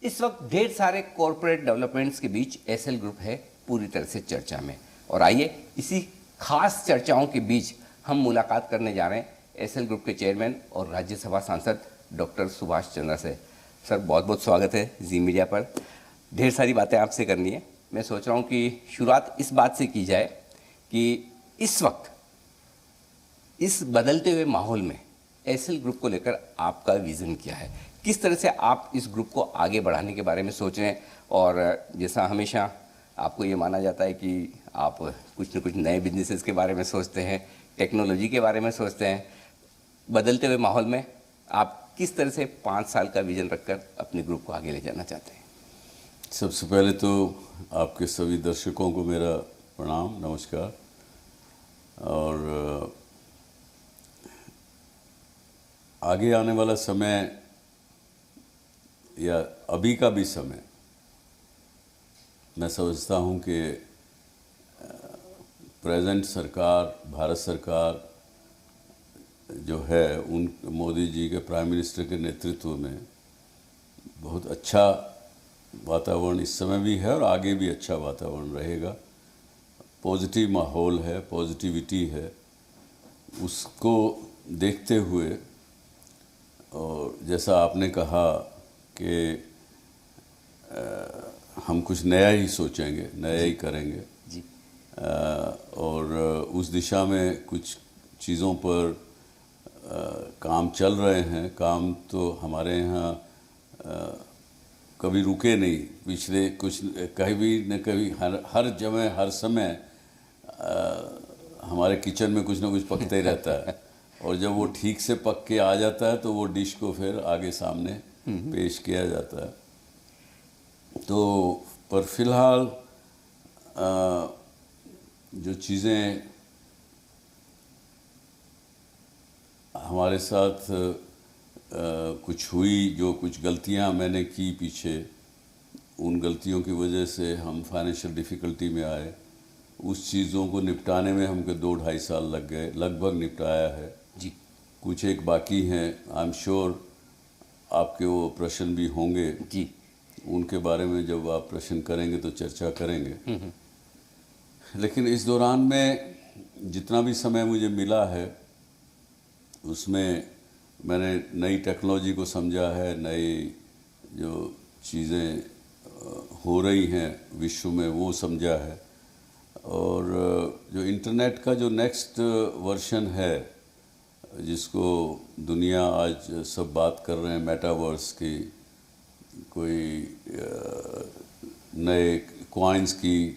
इस वक्त ढेर सारे कॉरपोरेट डेवलपमेंट्स के बीच एसएल ग्रुप है पूरी तरह से चर्चा में। और आइए इसी खास चर्चाओं के बीच हम मुलाकात करने जा रहे हैं एसएल ग्रुप के चेयरमैन और राज्यसभा सांसद डॉक्टर सुभाष चंद्रा से। सर, बहुत बहुत स्वागत है जी मीडिया पर। ढेर सारी बातें आपसे करनी है। मैं सोच रहा हूँ कि शुरुआत इस बात से की जाए कि इस वक्त इस बदलते हुए माहौल में एसएल ग्रुप को लेकर आपका विज़न क्या है? किस तरह से आप इस ग्रुप को आगे बढ़ाने के बारे में सोच रहे हैं? और जैसा हमेशा आपको ये माना जाता है कि आप कुछ न कुछ नए बिजनेसेस के बारे में सोचते हैं, टेक्नोलॉजी के बारे में सोचते हैं, बदलते हुए माहौल में आप किस तरह से 5 साल का विज़न रखकर अपने ग्रुप को आगे ले जाना चाहते हैं? सबसे पहले तो आपके सभी दर्शकों को मेरा प्रणाम, नमस्कार। और आगे आने वाला समय या अभी का भी समय मैं समझता हूँ कि प्रेजेंट सरकार, भारत सरकार जो है, उन मोदी जी के प्राइम मिनिस्टर के नेतृत्व में बहुत अच्छा वातावरण इस समय भी है और आगे भी अच्छा वातावरण रहेगा। पॉजिटिव माहौल है, पॉजिटिविटी है। उसको देखते हुए और जैसा आपने कहा कि हम कुछ नया ही सोचेंगे, नया ही करेंगे जी। और उस दिशा में कुछ चीज़ों पर काम चल रहे हैं। काम तो हमारे यहाँ कभी रुके नहीं। पिछले कुछ कभी न कभी हर जगह हर समय हमारे किचन में कुछ ना कुछ पकता ही रहता है और जब वो ठीक से पक के आ जाता है तो वो डिश को फिर आगे सामने पेश किया जाता है। तो पर फिलहाल जो चीज़ें हमारे साथ कुछ हुई, जो कुछ गलतियां मैंने की पीछे, उन गलतियों की वजह से हम फाइनेंशियल डिफ़िकल्टी में आए। उस चीज़ों को निपटाने में हमको 2-2.5 साल लग गए, लगभग निपटाया है जी। कुछ एक बाकी हैं। आई एम श्योर आपके वो प्रश्न भी होंगे जी। उनके बारे में जब आप प्रश्न करेंगे तो चर्चा करेंगे। लेकिन इस दौरान में जितना भी समय मुझे मिला है उसमें मैंने नई टेक्नोलॉजी को समझा है, नई जो चीज़ें हो रही हैं विश्व में वो समझा है। और जो इंटरनेट का जो नेक्स्ट वर्जन है जिसको दुनिया आज सब बात कर रहे हैं, मेटावर्स की, कोई नए कॉइन्स की,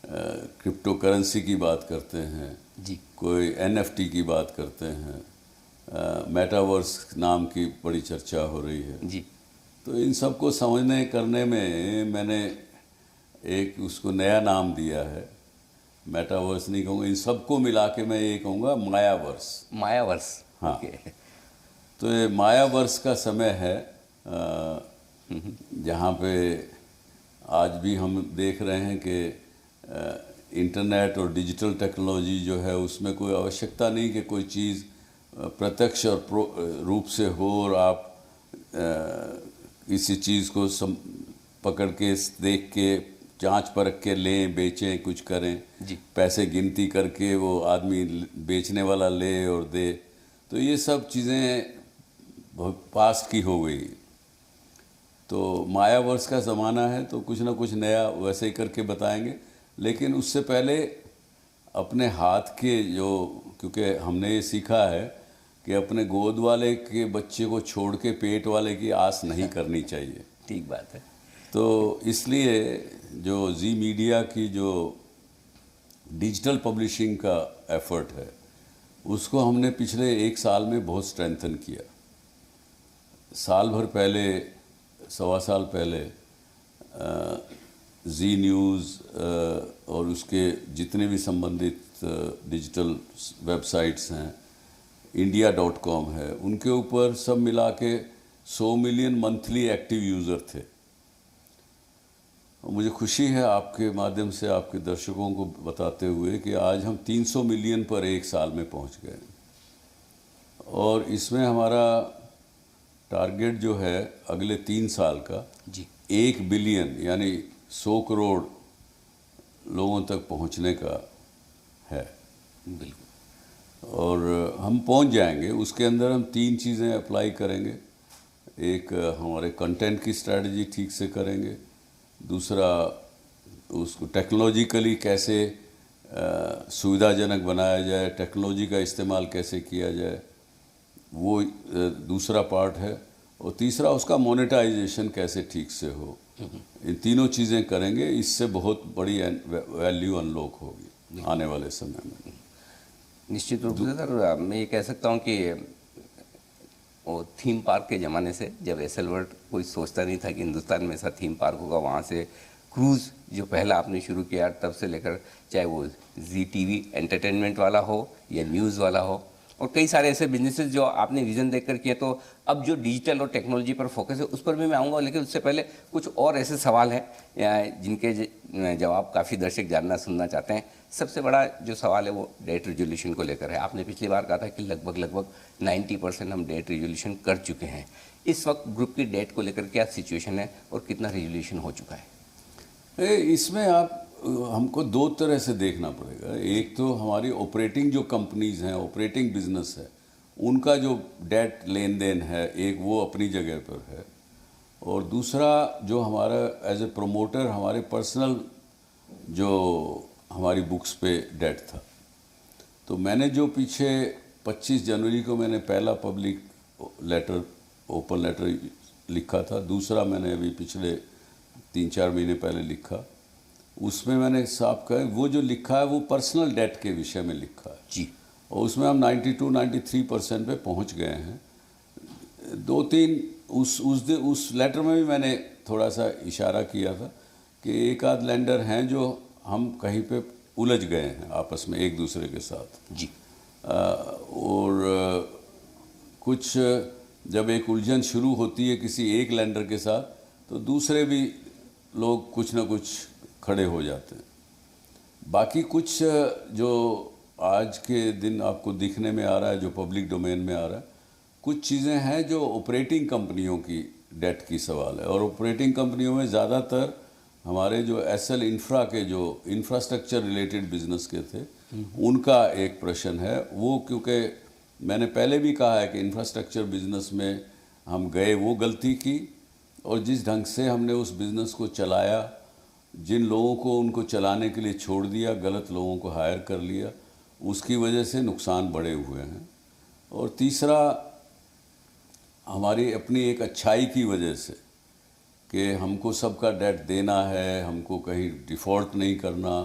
क्रिप्टो करेंसी की बात करते हैं जी। कोई एनएफटी की बात करते हैं, मेटावर्स नाम की बड़ी चर्चा हो रही है जी। तो इन सब को समझने करने में मैंने एक उसको नया नाम दिया है। मेटावर्स नहीं कहूँगा, इन सबको मिला के मैं ये कहूँगा मायावर्स। मायावर्स, हाँ। ओके। तो ये मायावर्स का समय है जहाँ पे आज भी हम देख रहे हैं कि इंटरनेट और डिजिटल टेक्नोलॉजी जो है उसमें कोई आवश्यकता नहीं कि कोई चीज़ प्रत्यक्ष और रूप से हो और आप किसी चीज़ को पकड़ के देख के जांच परख के लें, बेचें, कुछ करें जी। पैसे गिनती करके वो आदमी बेचने वाला ले और दे। तो ये सब चीज़ें बहुत पास की हो गई। तो मायावर्स का ज़माना है तो कुछ ना कुछ नया वैसे ही करके बताएंगे। लेकिन उससे पहले अपने हाथ के जो, क्योंकि हमने ये सीखा है कि अपने गोद वाले के बच्चे को छोड़ के पेट वाले की आस नहीं करनी चाहिए। ठीक बात है। तो इसलिए जो जी मीडिया की जो डिजिटल पब्लिशिंग का एफर्ट है उसको हमने पिछले 1 साल में बहुत स्ट्रेंथन किया। साल भर पहले, 1.25 साल पहले जी न्यूज़ और उसके जितने भी संबंधित डिजिटल वेबसाइट्स हैं, india.com है, उनके ऊपर सब मिला के 100 मिलियन मंथली एक्टिव यूज़र थे। और मुझे खुशी है आपके माध्यम से आपके दर्शकों को बताते हुए कि आज हम 300 मिलियन पर 1 साल में पहुंच गए। और इसमें हमारा टारगेट जो है अगले 3 साल का, जी, 1 बिलियन यानी 100 करोड़ लोगों तक पहुंचने का है। बिल्कुल। और हम पहुंच जाएंगे। उसके अंदर हम 3 चीज़ें अप्लाई करेंगे। एक, हमारे कंटेंट की स्ट्रेटजी ठीक से करेंगे। दूसरा, उसको टेक्नोलॉजिकली कैसे सुविधाजनक बनाया जाए, टेक्नोलॉजी का इस्तेमाल कैसे किया जाए, वो दूसरा पार्ट है। और तीसरा, उसका मोनेटाइजेशन कैसे ठीक से हो। इन तीनों चीज़ें करेंगे। इससे बहुत बड़ी वैल्यू अनलॉक होगी आने वाले समय में। निश्चित रूप से सर, मैं ये कह सकता हूँ कि वो थीम पार्क के ज़माने से, जब एसएल वर्ल्ड कोई सोचता नहीं था कि हिंदुस्तान में ऐसा थीम पार्क होगा, वहाँ से क्रूज़ जो पहला आपने शुरू किया, तब से लेकर चाहे वो जी टीवी एंटरटेनमेंट वाला हो या न्यूज़ वाला हो, और कई सारे ऐसे बिजनेसेस जो आपने विज़न देखकर किए। तो अब जो डिजिटल और टेक्नोलॉजी पर फोकस है, उस पर भी मैं आऊँगा, लेकिन उससे पहले कुछ और ऐसे सवाल हैं जिनके जवाब काफ़ी दर्शक जानना सुनना चाहते हैं। सबसे बड़ा जो सवाल है वो डेट रिजोल्यूशन को लेकर है। आपने पिछली बार कहा था कि लगभग 90% हम डेट रिजोल्यूशन कर चुके हैं। इस वक्त ग्रुप की डेट को लेकर क्या सिचुएशन है और कितना रिजोल्यूशन हो चुका है? इसमें हमको 2 तरह से देखना पड़ेगा। एक तो हमारी ऑपरेटिंग जो कंपनीज हैं, ऑपरेटिंग बिजनेस है, उनका जो डेट लेन देन है, एक वो अपनी जगह पर है। और दूसरा, जो हमारा एज ए प्रोमोटर हमारे पर्सनल जो हमारी बुक्स पे डेट था। तो मैंने जो पीछे 25 जनवरी को मैंने पहला पब्लिक लेटर, ओपन लेटर लिखा था, दूसरा मैंने अभी पिछले 3-4 महीने पहले लिखा, उसमें मैंने साफ कहा वो जो लिखा है वो पर्सनल डेट के विषय में लिखा है जी। और उसमें हम 92-93% पे पहुंच गए हैं। 2-3 उस लेटर में भी मैंने थोड़ा सा इशारा किया था कि एक आध लेंडर हैं जो हम कहीं पे उलझ गए हैं आपस में एक दूसरे के साथ जी। और कुछ जब एक उलझन शुरू होती है किसी एक लेंडर के साथ, तो दूसरे भी लोग कुछ ना कुछ खड़े हो जाते हैं। बाकी कुछ जो आज के दिन आपको दिखने में आ रहा है, जो पब्लिक डोमेन में आ रहा है, कुछ चीज़ें हैं जो ऑपरेटिंग कंपनियों की डेट की सवाल है। और ऑपरेटिंग कंपनियों में ज़्यादातर हमारे जो एसएल इंफ्रा के जो इंफ्रास्ट्रक्चर रिलेटेड बिजनेस के थे, उनका एक प्रश्न है। वो क्योंकि मैंने पहले भी कहा है कि इंफ्रास्ट्रक्चर बिजनेस में हम गए, वो गलती की, और जिस ढंग से हमने उस बिज़नेस को चलाया, जिन लोगों को उनको चलाने के लिए छोड़ दिया, गलत लोगों को हायर कर लिया, उसकी वजह से नुकसान बढ़े हुए हैं। और तीसरा, हमारी अपनी एक अच्छाई की वजह से कि हमको सबका डेट देना है, हमको कहीं डिफ़ॉल्ट नहीं करना,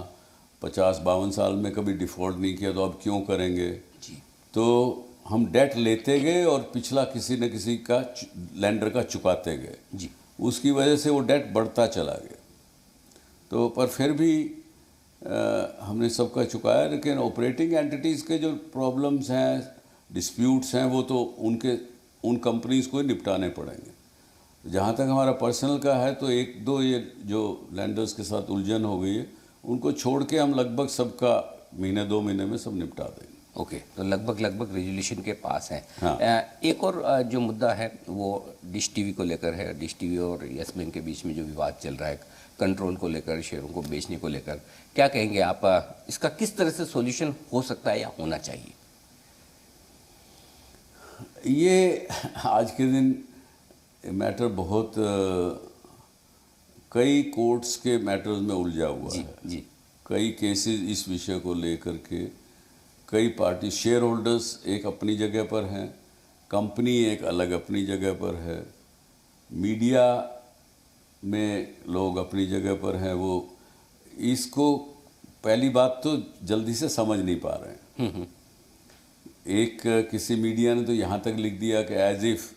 50-52 साल में कभी डिफ़ॉल्ट नहीं किया तो अब क्यों करेंगे जी। तो हम डेट लेते गए और पिछला किसी न किसी का लेंडर का चुकाते गए जी। उसकी वजह से वो डेट बढ़ता चला गया। तो पर फिर भी हमने सबका चुकाया, लेकिन ऑपरेटिंग एंटिटीज़ के जो प्रॉब्लम्स हैं, डिस्प्यूट्स हैं, वो तो उन कंपनीज़ को ही निपटाने पड़ेंगे। जहाँ तक हमारा पर्सनल का है तो 1-2 ये जो लैंडर्स के साथ उलझन हो गई है, उनको छोड़ के हम लगभग सबका महीने 2 महीने में सब निपटा देंगे। ओके, तो लगभग रेजोल्यूशन के पास है। हाँ। एक और जो मुद्दा है वो डिश टीवी को लेकर है। डिश टीवी और यस बैंक के बीच में जो विवाद चल रहा है कंट्रोल को लेकर, शेयरों को बेचने को लेकर, क्या कहेंगे आप? इसका किस तरह से सॉल्यूशन हो सकता है या होना चाहिए? ये आज के दिन मैटर बहुत कई कोर्ट्स के मैटर्स में उलझा हुआ है। जी। कई केसेस इस विषय को लेकर के, कई पार्टी शेयर होल्डर्स एक अपनी जगह पर हैं, कंपनी एक अलग अपनी जगह पर है, मीडिया में लोग अपनी जगह पर हैं। वो इसको पहली बात तो जल्दी से समझ नहीं पा रहे हैं। एक किसी मीडिया ने तो यहाँ तक लिख दिया कि एज इफ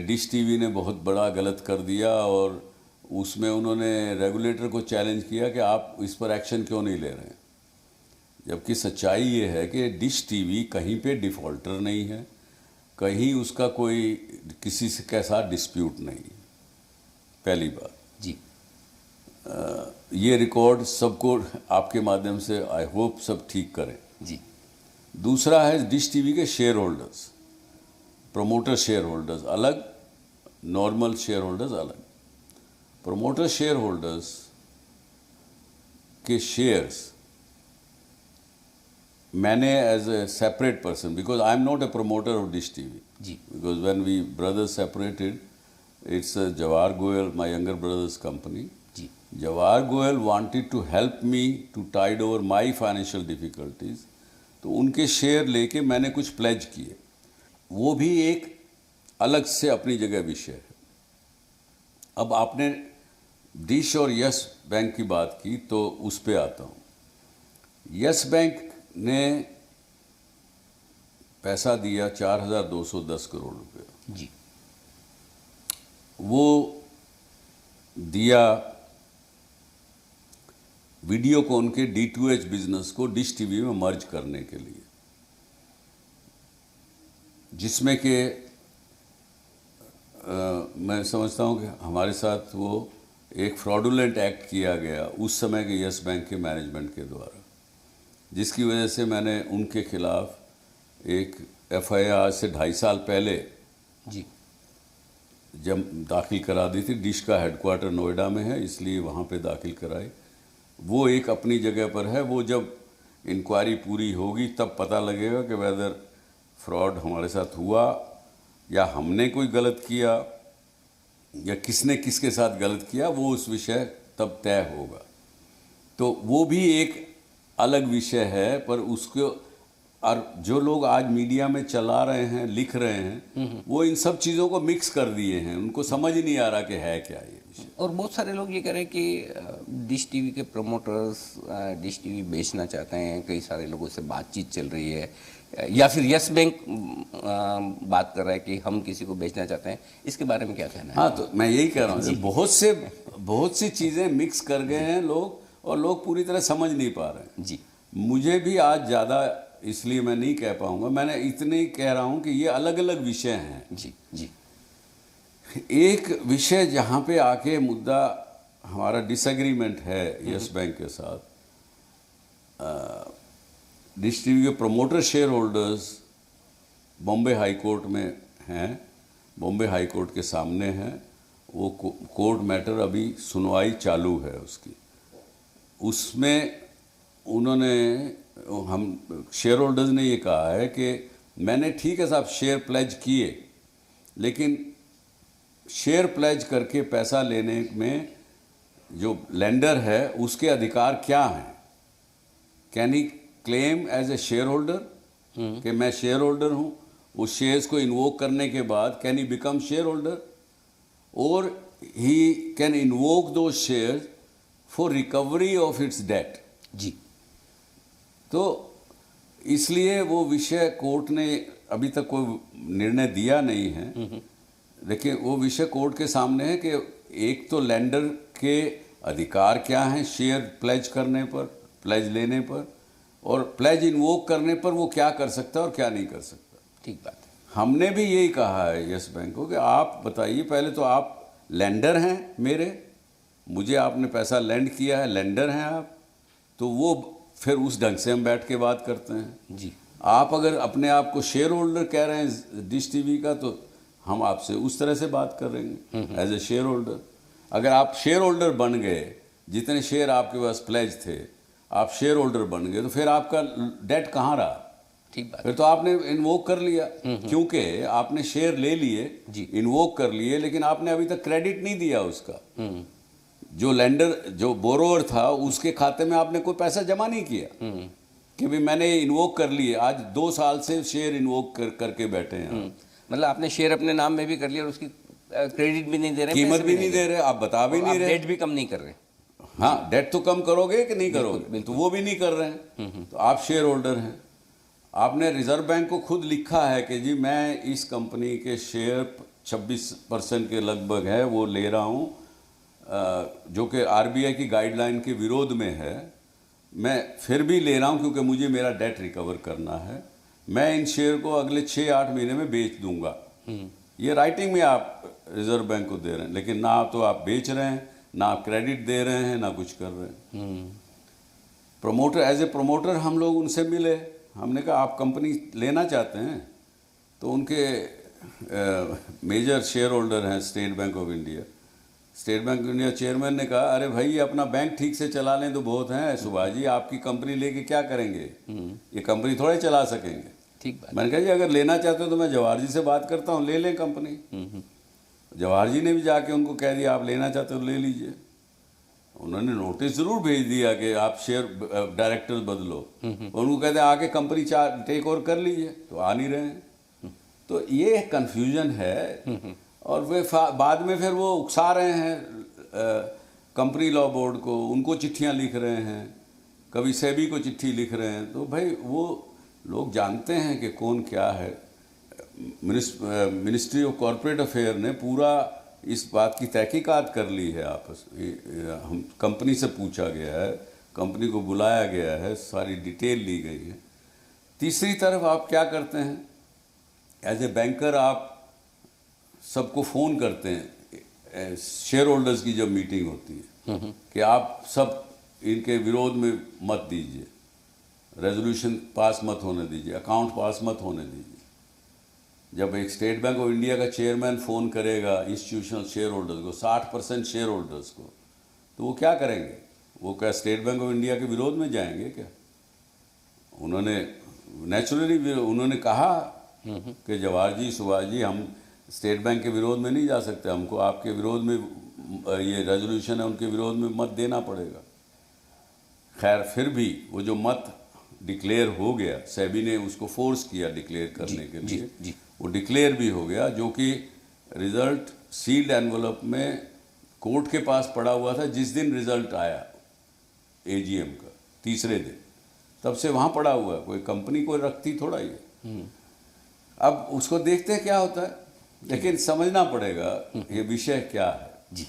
डिश टीवी ने बहुत बड़ा गलत कर दिया, और उसमें उन्होंने रेगुलेटर को चैलेंज किया कि आप इस पर एक्शन क्यों नहीं ले रहे हैं। जबकि सच्चाई ये है कि डिश टीवी कहीं पे डिफ़ॉल्टर नहीं है, कहीं उसका कोई किसी से कैसा डिस्प्यूट नहीं है, पहली बात जी। ये रिकॉर्ड सबको आपके माध्यम से आई होप सब ठीक करें जी। दूसरा है डिश टीवी के share holders, promoter share holders अलग, नॉर्मल शेयर होल्डर्स अलग। प्रमोटर शेयर होल्डर्स के शेयर्स मैंने as a separate person, because I am not a promoter of Dish TV, जी, because when we brothers separated, it's Jawahar Goyal, my younger brothers company. जी, Jawahar Goyal wanted to help me to tide over my financial difficulties, तो उनके share लेके मैंने कुछ pledge किए. वो भी एक अलग से अपनी जगह विषय है. अब आपने डिश और यस बैंक की बात की तो उस पे आता हूँ. यस बैंक ने पैसा दिया 4,210 करोड़ रुपए. जी, वो दिया वीडियोकॉन के D2H बिजनेस को डिश टीवी में मर्ज करने के लिए, जिसमें कि मैं समझता हूं कि हमारे साथ वो एक फ्रॉडुलेंट एक्ट किया गया उस समय के यस बैंक के मैनेजमेंट के द्वारा, जिसकी वजह से मैंने उनके खिलाफ एक FIR से 2.5 साल पहले जी, जब दाखिल करा दी थी. डिश का हेडक्वार्टर नोएडा में है, इसलिए वहाँ पे दाखिल कराई. वो एक अपनी जगह पर है. वो जब इंक्वायरी पूरी होगी तब पता लगेगा कि वेदर फ्रॉड हमारे साथ हुआ या हमने कोई गलत किया या किसने किसके साथ गलत किया, वो उस विषय तब तय होगा. तो वो भी एक अलग विषय है. पर उसको, और जो लोग आज मीडिया में चला रहे हैं, लिख रहे हैं, वो इन सब चीज़ों को मिक्स कर दिए हैं. उनको समझ ही नहीं आ रहा कि है क्या ये विषय. और बहुत सारे लोग ये कह रहे हैं कि डिश टीवी के प्रमोटर्स डिश टीवी बेचना चाहते हैं. कई सारे लोगों से बातचीत चल रही है, या फिर यस बैंक बात कर रहा है कि हम किसी को बेचना चाहते हैं. इसके बारे में क्या कहना है? हाँ, तो मैं यही कह रहा हूँ, बहुत सी चीज़ें मिक्स कर गए हैं लोग, और लोग पूरी तरह समझ नहीं पा रहे हैं. जी, मुझे भी आज ज़्यादा इसलिए मैं नहीं कह पाऊंगा. मैंने इतने ही कह रहा हूँ कि ये अलग अलग विषय हैं. जी, जी, एक विषय जहाँ पे आके मुद्दा हमारा डिसएग्रीमेंट है यस बैंक के साथ, डिश टीवी के promoter share holders Bombay high court में हैं, बॉम्बे हाई कोर्ट के सामने हैं. वो कोर्ट मैटर अभी सुनवाई चालू है उसकी. उसमें उन्होंने, हम शेयर होल्डर्स ने ये कहा है कि मैंने, ठीक है साहब, शेयर प्लेज किए, लेकिन शेयर प्लेज करके पैसा लेने में जो लेंडर है उसके अधिकार क्या हैं? Can he claim as a share holder कि मैं शेयर होल्डर हूं? उस शेयर्स को इन्वोक करने के बाद can he become shareholder, और ही कैन इन्वोक दो shares for recovery of its debt. जी, तो इसलिए वो विषय कोर्ट ने अभी तक कोई निर्णय दिया नहीं है. देखिए, वो विषय कोर्ट के सामने है कि एक तो लेंडर के अधिकार क्या हैं शेयर प्लेज करने पर, प्लेज लेने पर, और प्लेज इन्वोक करने पर वो क्या कर सकता है और क्या नहीं कर सकता. ठीक बात है. हमने भी यही कहा है यस बैंक को कि आप बताइए, पहले तो आप लेंडर हैं मेरे, मुझे आपने पैसा लेंड किया है, लेंडर हैं आप, तो वो फिर उस ढंग से हम बैठ के बात करते हैं. जी, आप अगर अपने आप को शेयर होल्डर कह रहे हैं डिश टीवी का, तो हम आपसे उस तरह से बात करेंगे एज ए शेयर होल्डर. अगर आप शेयर होल्डर बन गए, जितने शेयर आपके पास प्लेज थे, आप शेयर होल्डर बन गए, तो फिर आपका डेट कहाँ रहा? ठीक बात. फिर तो आपने इन्वोक कर लिया, क्योंकि आपने शेयर ले लिए, इन्वोक कर लिए, लेकिन आपने अभी तक क्रेडिट नहीं दिया उसका. जो लेंडर, जो बोरोवर था, उसके खाते में आपने कोई पैसा जमा नहीं किया कि भाई मैंने इन्वोक कर लिए. आज 2 साल से शेयर इन्वोक करके बैठे हैं. मतलब आपने शेयर अपने नाम में भी कर लिया और उसकी क्रेडिट भी नहीं दे रहे, कीमत भी नहीं दे रहे, आप बता भी नहीं रहे, डेट भी कम नहीं कर रहे. हाँ, डेट तो कम करोगे कि नहीं करोगे? तो वो भी नहीं कर रहे हैं. तो आप शेयर होल्डर हैं. आपने रिजर्व बैंक को खुद लिखा है कि जी मैं इस कंपनी के शेयर 26% के लगभग है वो ले रहा हूँ, जो कि RBI की गाइडलाइन के विरोध में है. मैं फिर भी ले रहा हूँ क्योंकि मुझे मेरा डेट रिकवर करना है. मैं इन शेयर को अगले 6-8 महीने में बेच दूंगा. ये राइटिंग में आप रिजर्व बैंक को दे रहे हैं, लेकिन ना तो आप बेच रहे हैं, ना आप क्रेडिट दे रहे हैं, ना कुछ कर रहे हैं. प्रमोटर, एज ए प्रमोटर हम लोग उनसे मिले, हमने कहा आप कंपनी लेना चाहते हैं? तो उनके मेजर शेयर होल्डर हैं state bank of India, state bank of India chairman ने कहा, अरे भाई अपना बैंक ठीक से चला लें तो बहुत है, सुभाष जी आपकी कंपनी लेके क्या करेंगे, ये कंपनी थोड़े चला सकेंगे। ठीक बात। मैंने कहा जी अगर लेना चाहते हो तो मैं जवाहर जी से बात करता हूँ, ले लें कंपनी। जवाहर जी ने भी जाके उनको कह दिया आप लेना चाहते हो ले लीजिए। उन्होंने नोटिस जरूर भेज दिया कि आप शेयर डायरेक्टर्स बदलो, और उनको कहते आके कंपनी टेक ओवर कर लीजिए, तो आ नहीं रहे हैं। तो ये कन्फ्यूजन है। और वे बाद में फिर वो उकसा रहे हैं कंपनी लॉ बोर्ड को, उनको चिट्ठियां लिख रहे हैं, कभी सेबी को चिट्ठी लिख रहे हैं। तो भाई वो लोग जानते हैं कि कौन क्या है। मिनिस्ट्री ऑफ कॉरपोरेट अफेयर ने पूरा इस बात की तहकीकात कर ली है। आपस हम कंपनी से पूछा गया है, कंपनी को बुलाया गया है, सारी डिटेल ली गई है। तीसरी तरफ आप क्या करते हैं, एज ए बैंकर आप सबको फ़ोन करते हैं शेयर होल्डर्स की जब मीटिंग होती है कि आप सब इनके विरोध में मत दीजिए, रेजोल्यूशन पास मत होने दीजिए, अकाउंट पास मत होने दीजिए। जब एक स्टेट बैंक ऑफ इंडिया का चेयरमैन फ़ोन करेगा इंस्टीट्यूशनल शेयर होल्डर्स को, 60% शेयर होल्डर्स को, तो वो क्या करेंगे? वो क्या स्टेट बैंक ऑफ इंडिया के विरोध में जाएंगे क्या? उन्होंने नेचुरली उन्होंने कहा कि जवाहर जी, सुभाष जी, हम स्टेट बैंक के विरोध में नहीं जा सकते, हमको आपके विरोध में ये रेजोल्यूशन है उनके विरोध में मत देना पड़ेगा। खैर फिर भी वो जो मत डिक्लेयर हो गया, सेबी ने उसको फोर्स किया डिक्लेयर करने के लिए, वो डिक्लेयर भी हो गया, जो कि रिजल्ट सील्ड एनवलप में कोर्ट के पास पड़ा हुआ था। जिस दिन रिजल्ट आया एजीएम का, तीसरे दिन, तब से वहाँ पड़ा हुआ है, कोई कंपनी को रखती थोड़ा ये। अब उसको देखते हैं क्या होता है, लेकिन समझना पड़ेगा ये विषय क्या है। जी,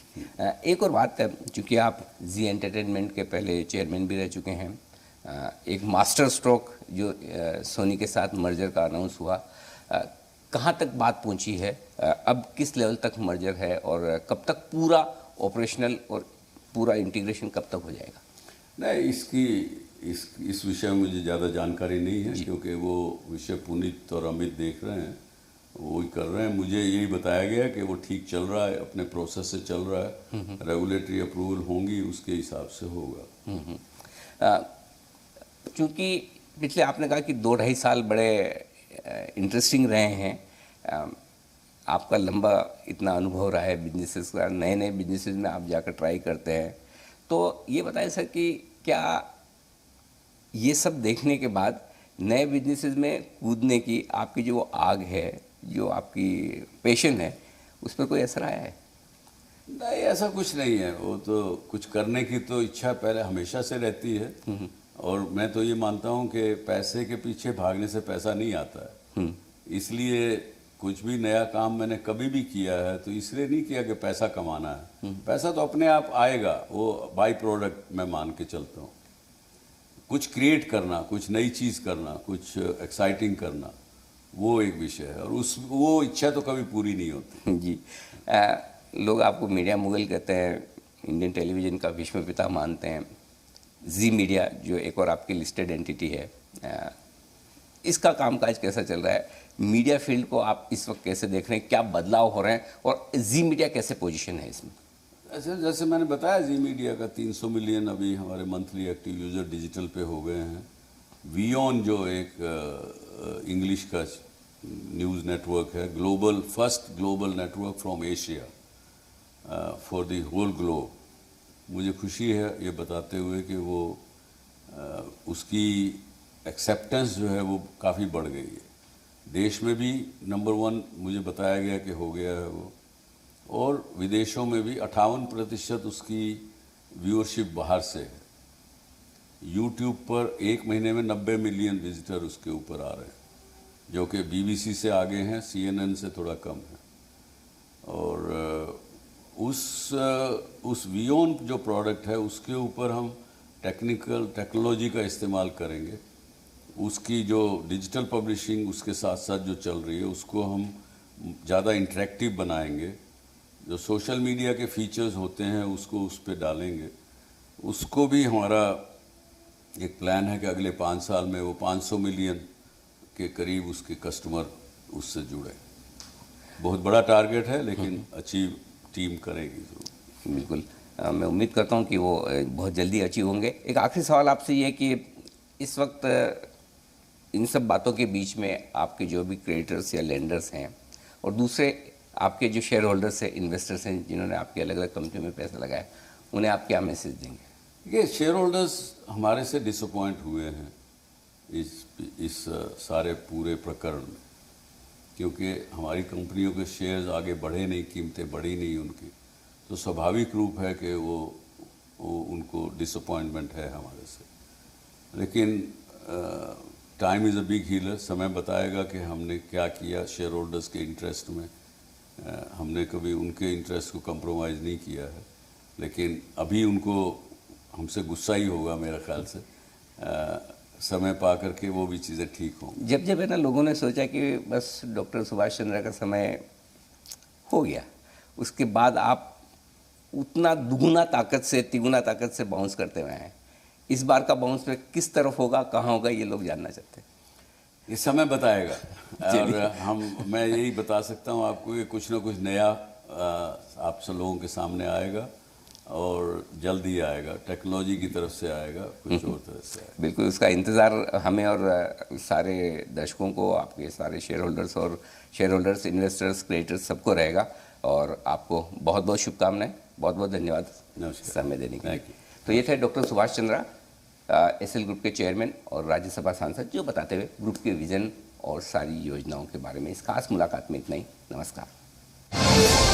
एक और बात है, चूँकि आप जी एंटरटेनमेंट के पहले चेयरमैन भी रह चुके हैं, एक मास्टर स्ट्रोक जो सोनी के साथ मर्जर का अनाउंस हुआ, कहाँ तक बात पहुँची है, अब किस लेवल तक मर्जर है, और कब तक पूरा ऑपरेशनल और पूरा इंटीग्रेशन कब तक हो जाएगा? नहीं, इस विषय में मुझे ज़्यादा जानकारी नहीं है, क्योंकि वो विषय पुनीत और अमित देख रहे हैं, वो ही कर रहे हैं। मुझे यही बताया गया कि वो ठीक चल रहा है, अपने प्रोसेस से चल रहा है, रेगुलेटरी अप्रूवल होंगी उसके हिसाब से होगा। चूँकि पिछले आपने कहा कि 2-2.5 साल बड़े इंटरेस्टिंग रहे हैं, आपका लंबा इतना अनुभव रहा है बिजनेसेस का, नए नए बिजनेसेस में आप जाकर ट्राई करते हैं, तो ये बताएं सर कि क्या ये सब देखने के बाद नए बिजनेसेस में कूदने की आपकी जो आग है, जो आपकी पैशन है, उस पर कोई असर आया है? नहीं, ऐसा कुछ नहीं है। वो तो कुछ करने की तो इच्छा पहले हमेशा से रहती है, और मैं तो ये मानता हूँ कि पैसे के पीछे भागने से पैसा नहीं आता है। इसलिए कुछ भी नया काम मैंने कभी भी किया है तो इसलिए नहीं किया कि पैसा कमाना है। पैसा तो अपने आप आएगा, वो बाई प्रोडक्ट मैं मान के चलता हूँ। कुछ क्रिएट करना, कुछ नई चीज़ करना, कुछ एक्साइटिंग करना, वो एक विषय है, और वो इच्छा तो कभी पूरी नहीं होती। जी, लोग आपको मीडिया मुगल कहते हैं, इंडियन टेलीविज़न का विश्व पिता मानते हैं। जी मीडिया जो एक और आपकी लिस्टेड एंटिटी है, इसका कामकाज कैसा चल रहा है? मीडिया फील्ड को आप इस वक्त कैसे देख रहे हैं, क्या बदलाव हो रहे हैं, और जी मीडिया कैसे पोजीशन है इसमें? जैसे मैंने बताया, जी मीडिया का 300 मिलियन अभी हमारे मंथली एक्टिव यूज़र डिजिटल पे हो गए हैं। वीऑन जो एक इंग्लिश का न्यूज़ नेटवर्क है, first global network from Asia for the whole globe, मुझे खुशी है ये बताते हुए कि वो उसकी एक्सेप्टेंस जो है वो काफ़ी बढ़ गई है। देश में भी नंबर 1 मुझे बताया गया कि हो गया है वो, और विदेशों में भी 58% उसकी व्यूअरशिप बाहर से है। यूट्यूब पर एक महीने में 90 मिलियन विजिटर उसके ऊपर आ रहे हैं, जो कि बीबीसी से आगे हैं, CNN से थोड़ा कम है। और उस वीओन जो प्रोडक्ट है उसके ऊपर हम टेक्नोलॉजी का इस्तेमाल करेंगे। उसकी जो डिजिटल पब्लिशिंग उसके साथ साथ जो चल रही है उसको हम ज़्यादा इंटरेक्टिव बनाएंगे। जो सोशल मीडिया के फीचर्स होते हैं उसको उस पर डालेंगे। उसको भी हमारा एक प्लान है कि अगले 5 साल में वो 500 मिलियन के करीब उसके कस्टमर उससे जुड़े। बहुत बड़ा टारगेट है, लेकिन अचीव टीम करेगी। बिल्कुल। मैं उम्मीद करता हूँ कि वो बहुत जल्दी अचीव होंगे। एक आखिरी सवाल आपसे ये कि इस वक्त इन सब बातों के बीच में आपके जो भी क्रेडिटर्स या लेंडर्स हैं और दूसरे आपके जो शेयर होल्डर्स हैं, इन्वेस्टर्स हैं, जिन्होंने आपकी अलग अलग कंपनियों में पैसा लगाया, उन्हें आप क्या मैसेज देंगे? ये शेयर होल्डर्स हमारे से डिसअपॉइंट हुए हैं इस सारे पूरे प्रकरण में, क्योंकि हमारी कंपनियों के शेयर्स आगे बढ़े नहीं, कीमतें बढ़ी नहीं उनकी, तो स्वाभाविक रूप है कि वो उनको डिसअपॉइंटमेंट है हमारे से। लेकिन time is a big healer. समय बताएगा कि हमने क्या किया शेयर होल्डर्स के इंटरेस्ट में। हमने कभी उनके इंटरेस्ट को कंप्रोमाइज़ नहीं किया है, लेकिन अभी उनको हमसे गुस्सा ही होगा मेरे ख्याल से। समय पा करके वो भी चीज़ें ठीक होंगी। जब है ना, लोगों ने सोचा कि बस डॉक्टर सुभाष चंद्रा का समय हो गया, उसके बाद आप उतना दुगुना ताकत से, तिगुना ताकत से बाउंस करते हुए हैं। इस बार का बाउंस में किस तरफ होगा, कहाँ होगा, ये लोग जानना चाहते हैं। ये समय बताएगा। और मैं यही बता सकता हूँ आपको कि कुछ ना कुछ नया आप सब लोगों के सामने आएगा और जल्द ही आएगा। टेक्नोलॉजी की तरफ से आएगा, कुछ और तरह से आएगा। बिल्कुल, उसका इंतज़ार हमें और सारे दर्शकों को, आपके सारे शेयर होल्डर्स, इन्वेस्टर्स, क्रिएटर्स सबको रहेगा। और आपको बहुत बहुत शुभकामनाएं, बहुत बहुत धन्यवाद समय देने के लिए। तो ये थे doctor Subhash Chandra, SL group के चेयरमैन और राज्यसभा सांसद, जो बताते हुए ग्रुप के विजन और सारी योजनाओं के बारे में। इस खास मुलाकात में इतना ही। नमस्कार।